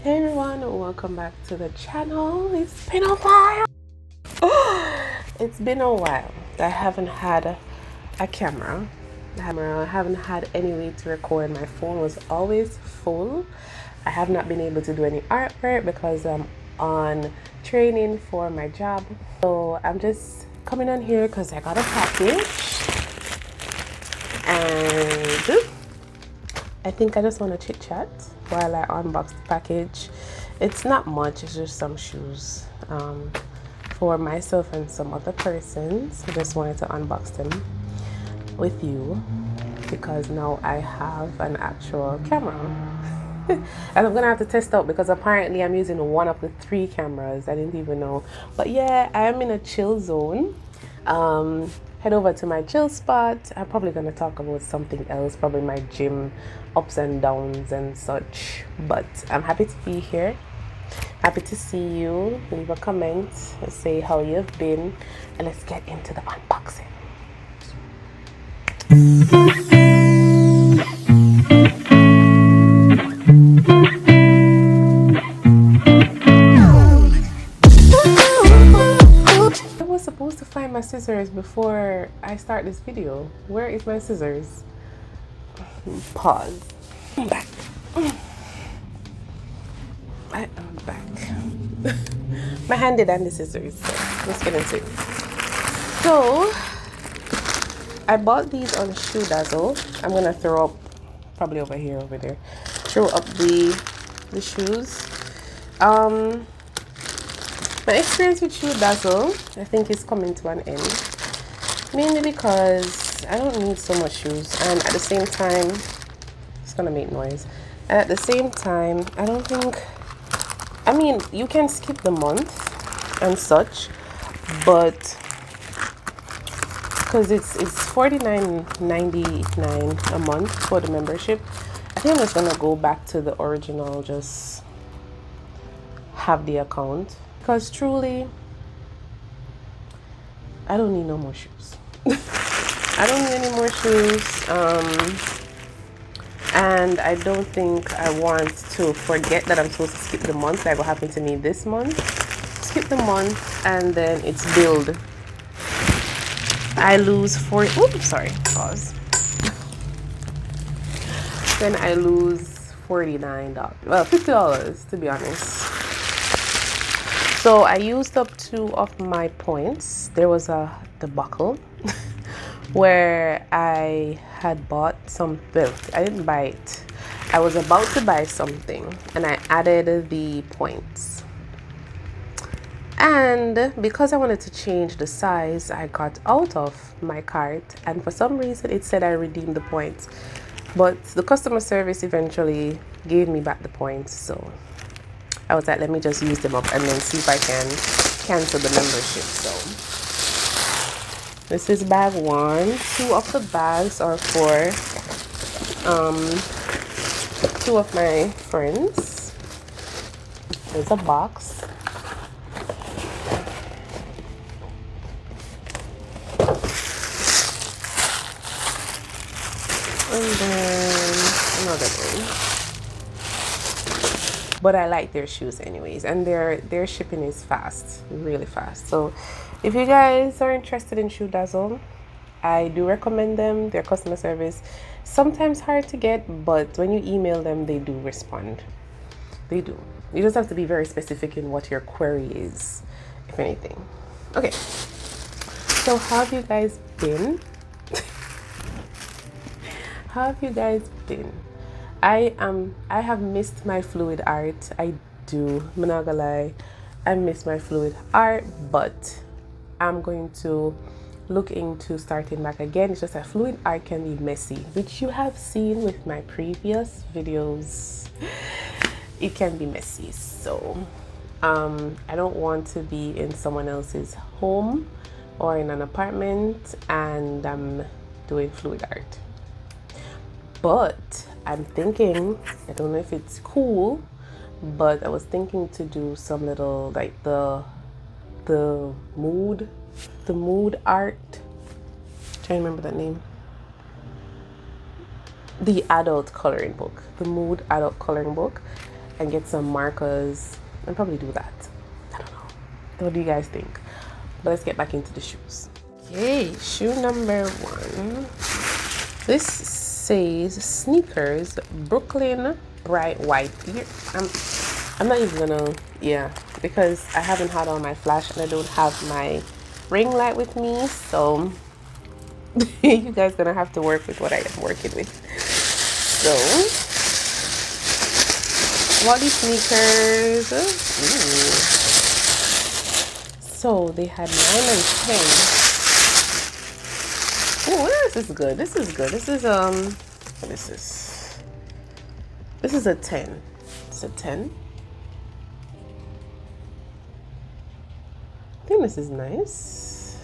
Hey everyone, welcome back to the channel. It's been a while. It's been a while. I haven't had a camera. I haven't had any way to record. My phone was always full. I have not been able to do any artwork because I'm on training for my job. So I'm just coming on here because I got a package. And I think I just want to chit chat while I unbox the package. It's not much, it's just some shoes for myself and some other persons. I just wanted to unbox them with you because now I have an actual camera. And I'm gonna have to test out because apparently I'm using one of the 3 cameras. I didn't even know. But yeah, I am in a chill zone. Head over to my chill spot. I'm probably gonna talk about something else, probably my gym ups and downs and such. But I'm happy to be here. Happy to see you. Leave a comment, say how you've been, and let's get into the unboxing. I was supposed to find my scissors before I start this video. Where is my scissors? Pause. I'm back. I am back. My hand did and the scissors. So let's get into it. So I bought these on ShoeDazzle. I'm gonna throw up probably over there. Throw up the shoes. My experience with ShoeDazzle, I think, is coming to an end. Mainly because I don't need so much shoes, and at the same time, it's gonna make noise. And at the same time, I don't think. I mean, you can skip the month and such, but because it's $49.99 a month for the membership, I think I'm just gonna go back to the original, just have the account, because truly I don't need no more shoes. I don't need any more shoes, and I don't think I want to forget that I'm supposed to skip the month, like what happened to me this month. Skip the month and then it's billed. I lose pause. Then I lose $49, well, $50 to be honest. So I used up 2 of my points. There was a debacle where I had bought some milk. I didn't buy it. I was about to buy something and I added the points. And because I wanted to change the size, I got out of my cart, and for some reason it said I redeemed the points. But the customer service eventually gave me back the points, so I was like, let me just use them up and then see if I can cancel the membership. So this is bag 1. 2 of the bags are for 2 of my friends. There's a box. And then another one. But I like their shoes anyways, and their shipping is fast, really fast. So if you guys are interested in ShoeDazzle, I do recommend them. Their customer service sometimes hard to get, but when you email them, they do respond. They do. You just have to be very specific in what your query is, if anything. Okay, so how have you guys been? How have you guys been? I have missed my fluid art. I do. I'm not gonna lie. I miss my fluid art, but I'm going to look into starting back again. It's just that fluid art can be messy, which you have seen with my previous videos. It can be messy, so I don't want to be in someone else's home or in an apartment and I'm doing fluid art. But I'm thinking, I don't know if it's cool, but I was thinking to do some little, like the mood art. I'm trying to remember that name. The adult coloring book, the mood adult coloring book. and get some markers and probably do that. I don't know. What do you guys think? But let's get back into the shoes. Okay, shoe number 1. This says sneakers, Brooklyn bright white. I'm not even gonna, yeah, because I haven't had on my flash and I don't have my ring light with me, so you guys gonna have to work with what I am working with. So Wally sneakers. Ooh. So they had 9 and 10. Oh, this is good. This is good. This is what is this? This is a 10. It's a 10. I think this is nice.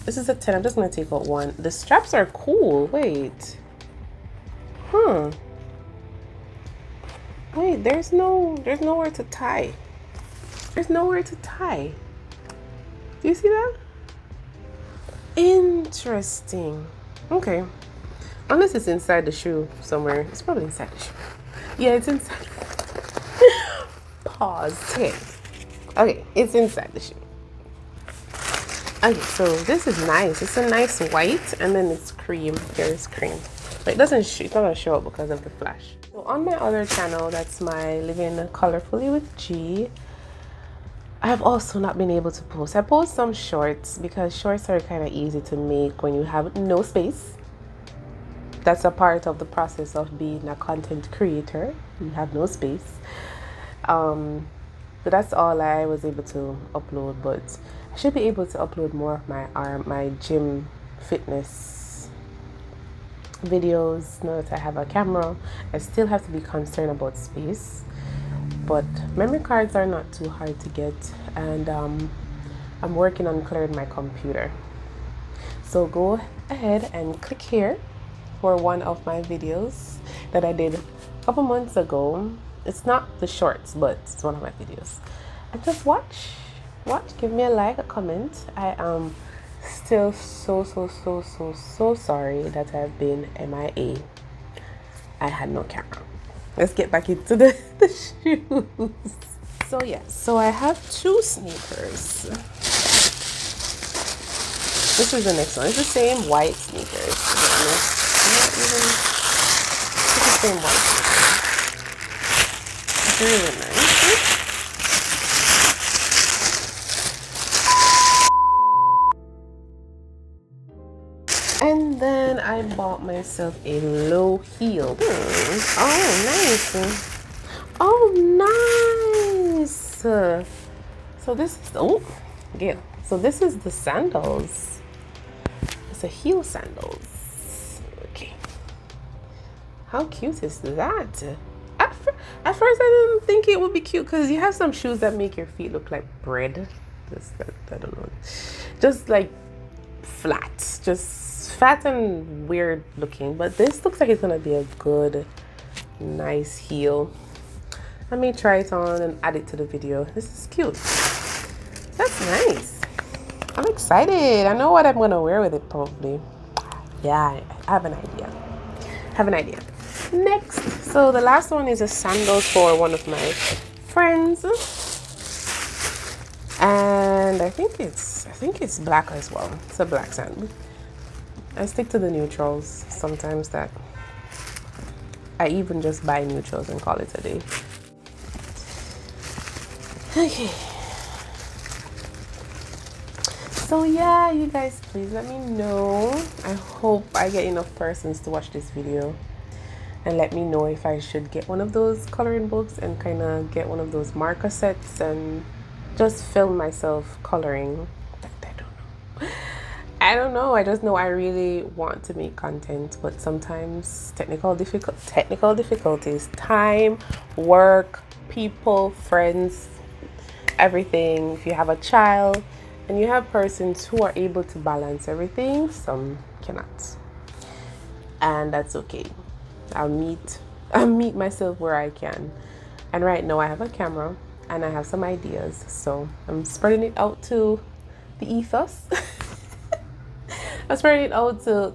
This is a 10. I'm just gonna take out one. The straps are cool. Wait. Huh. Wait, there's nowhere to tie. There's nowhere to tie. Do you see that? Interesting. Okay. Unless it's inside the shoe somewhere. It's probably inside the shoe. Yeah, it's inside. Pause. Okay, it's inside the shoe. Okay, so this is nice. It's a nice white, and then it's cream. Here's cream. But it's not gonna show up because of the flash. So on my other channel, that's my Living Colorfully with G, I have also not been able to post. I post some shorts because shorts are kind of easy to make when you have no space. That's a part of the process of being a content creator. You have no space. So that's all I was able to upload, but I should be able to upload more of my gym fitness videos now that I have a camera. I still have to be concerned about space, but memory cards are not too hard to get, and I'm working on clearing my computer. So go ahead and click here for one of my videos that I did a couple months ago. It's not the shorts, but it's one of my videos. And just watch, give me a like, a comment. I am still so sorry that I've been MIA. I had no camera. Let's get back into the shoes. So yeah, so I have 2 sneakers. This is the next one. It's the same white sneakers. It's the same white sneakers. It's really nice. And then I bought myself a low heel. Oh, nice. Oh, nice. So this is, oh, Gail. So this is the sandals. It's a heel sandals. Okay. How cute is that? At first I didn't think it would be cute because you have some shoes that make your feet look like bread. I don't know. Just like flat. Just fat and weird looking. But this looks like it's going to be a good, nice heel. Let me try it on and add it to the video. This is cute. That's nice. I'm excited. I know what I'm going to wear with it probably. Yeah, I have an idea. Next, so the last one is a sandal for one of my friends, and I think it's black as well. It's a black sandal. I stick to the neutrals sometimes. That I even just buy neutrals and call it a day. Okay. So yeah, you guys, please let me know. I hope I get enough persons to watch this video. And let me know if I should get one of those coloring books and kind of get one of those marker sets and just film myself coloring. I don't know. I just know I really want to make content, but sometimes technical difficulties, time, work, people, friends, everything. If you have a child and you have persons who are able to balance everything, some cannot. And that's okay. I'll meet myself where I can. And right now I have a camera and I have some ideas, so I'm spreading it out to the ethos. I'm spreading it out to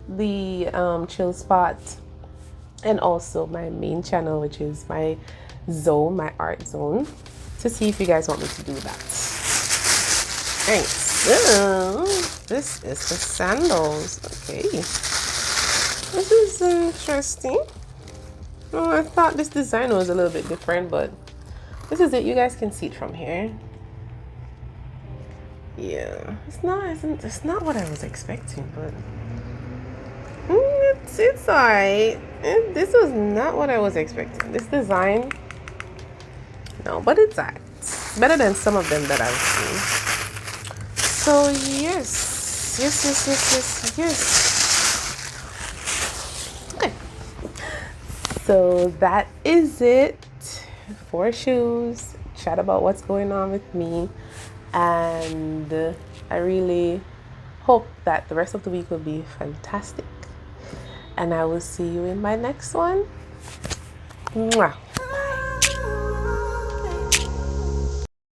the chill spot and also my main channel, which is my zone, my art zone, to see if you guys want me to do that. Alright, so this is the sandals. Okay, this is interesting. Oh, I thought this design was a little bit different, but this is it. You guys can see it from here. Yeah, it's not what I was expecting, but it's alright. This was not what I was expecting. This design, no, but it's alright. It's better than some of them that I've seen. So yes. Okay. So that is it for shoes. Chat about what's going on with me, and I really hope that the rest of the week will be fantastic, and I will see you in my next one. Mwah.